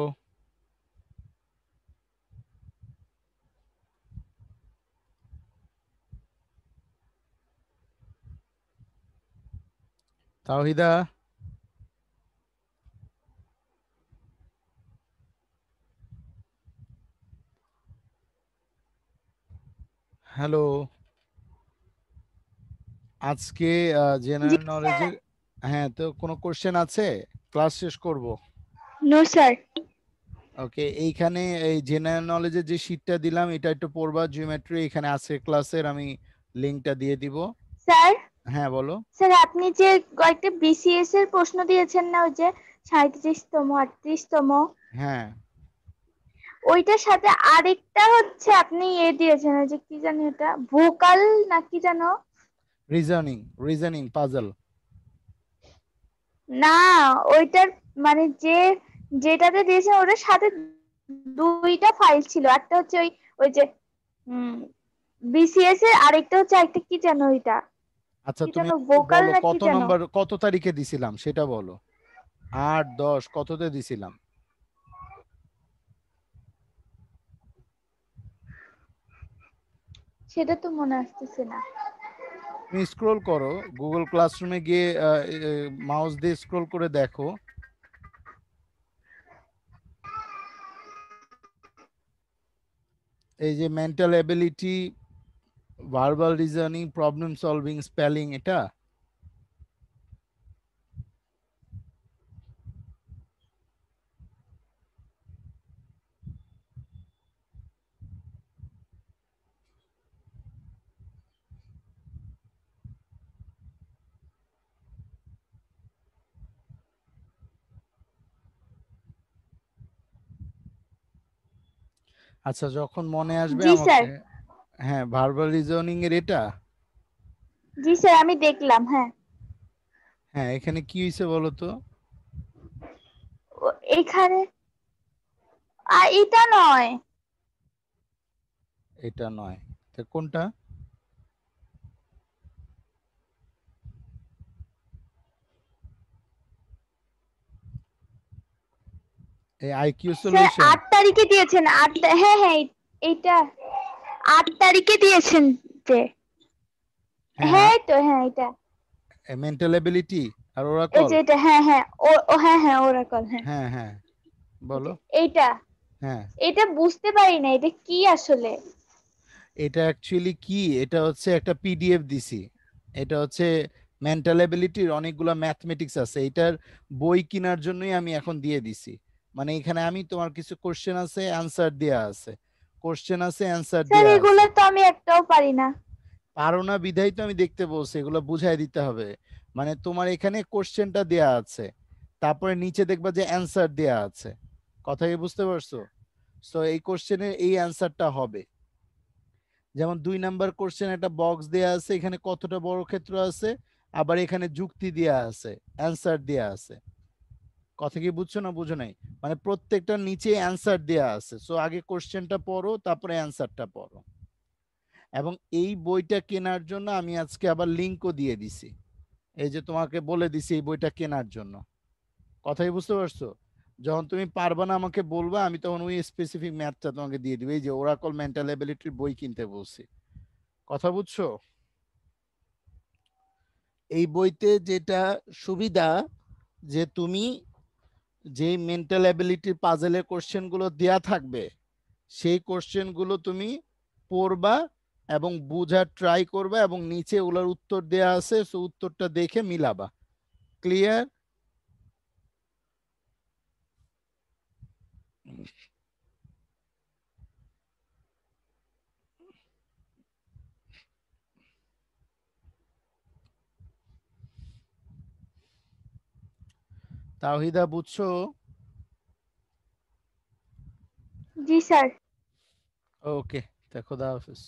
তাওহিদা? হ্যালো, আজকে জি জেনারেল স্যার। নলেজের, হ্যাঁ, তো কোনো কোশ্চেন আছে? ক্লাস শেষ করব। No sir. ওকে, এইখানে এই জেনারেল নলেজের যে শীটটা দিলাম, এটা একটু পড়বা। জিওমেট্রি এখানে আছে, ক্লাসের আমি লিংকটা দিয়ে দিব। স্যার, হ্যাঁ বলো। স্যার আপনি যে কয়েকটা বিসিএস এর প্রশ্ন দিয়েছেন না, ওই যে 37তম 38তম, হ্যাঁ, ওইটার সাথে আরেকটা হচ্ছে আপনি দিয়েছেন, ওই যে কি জানি ওটা ভোকাল না কি জানো? Reasoning puzzle. না, ওইটার মানে যেটাতে দিয়েছেন ওটার সাথে দুইটা ফাইল ছিল, একটা হচ্ছে ওই ওই যে বিসিএস এর, আরেকটা হচ্ছে একটা কি জানো ওইটা, আচ্ছা, কি তুমি জানো আমাকে ভোকাল বলো না কি কত জানো? নাম্বার, কত তারিখে দিছিলাম সেটা বলো। 8, 10 কততে দিছিলাম? সেটা তো মনে আসতেছে না। তুমি স্ক্রোল করো, গুগল ক্লাসরুমে গিয়ে মাউস দিয়ে স্ক্রোল করে দেখো। এই যে mental ability, verbal reasoning, problem solving, spelling, এটা আচ্ছা, যখন মনে আসবে জি স্যার। আমাকে। হ্যাঁ, ভার্বাল রিজনিং এর এটা। জি স্যার, আমি দেখলাম, হ্যাঁ। হ্যাঁ, এখানে কি হয়েছে বলো তো? এখানে এটা নয়। এটা নয়, তো কোনটা? এই আইকিউ স্যার সলিউশন? 8 তারিখে দিয়েছেন, হ্যাঁ হ্যাঁ, এইটা 8 তারিখে দিয়েছেন যে। হ্যাঁ, হ্যাঁ তো, হ্যাঁ এটা। মেন্টাল এবিলিটি আর এই ওরাকল। যে এটা, হ্যাঁ হ্যাঁ, ও হ্যাঁ হ্যাঁ, ওরাকল, হ্যাঁ। হ্যাঁ হ্যাঁ, এই বলো। যে এইটা, হ্যাঁ, এটা বুঝতে পারি না এটা কি আসলে। এটা অ্যাকচুয়ালি কি, এটা হচ্ছে একটা পিডিএফ দিছি। এটা হচ্ছে মেন্টাল এবিলিটির অনেকগুলো ম্যাথমেটিক্স আছে, এটার বই কেনার জন্যই আমি এখন দিয়ে দিছি। মানে এখানে আমি তোমার কিছু কোশ্চেন আছে, অ্যান্সার দেয়া আছে, কোশ্চেন আছে, অ্যান্সার স্যার দেয়া এগুলো আছে। তো আমি একটাও পারি না। পারো না বিধাই তো আমি দেখতে বলছি, এগুলো বুঝাই দিতে হবে। মানে তোমার এখানে কোশ্চেনটা দেয়া আছে, তারপরে নিচে দেখবা যে অ্যান্সার দেয়া আছে। কথা কি বুঝতে পারছো? সো এই কোশ্চেনের এই অ্যান্সারটা হবে। যেমন 2 নাম্বার কোশ্চেন একটা বক্স দেয়া আছে, এখানে কতটা বর্গক্ষেত্র আছে, আবার এখানে যুক্তি দেয়া আছে, অ্যান্সার দেয়া আছে। কথা কি বুঝছো না বুঝো নাই? মানে প্রত্যেকটা নিচে অ্যান্সার দেয়া আছে। সো আগে কোশ্চেনটা পড়ো, তারপরে অ্যান্সারটা পড়ো। এবং এই বইটা কেনার জন্য আমি আজকে আবার লিঙ্কও দিয়ে দিছি। এই যে তোমাকে বলে দিছি এই বইটা কেনার জন্য। কথাই বুঝতে পারছো? যখন তুমি পারবা না আমাকে বলবা, আমি তখন ওই স্পেসিফিক ম্যাথটা তোমাকে দিয়ে দিব। এই যে ওরাকল মেন্টাল এবিলিটির বই কিনতে বলছি। কথা বুঝছো? এই বইতে যেটা সুবিধা, যে তুমি যে মেন্টাল অ্যাবিলিটির পাজেলের কোশ্চেনগুলো দেয়া থাকবে, সেই কোশ্চেনগুলো তুমি পড়বা এবং বোঝার ট্রাই করবা, এবং নিচে ওগুলোর উত্তর দেয়া আছে, সো উত্তরটা দেখে মিলাবা। ক্লিয়ার? তাওহিদা বুঝছো? জি স্যার। ওকে, তা খোদা হাফেজ।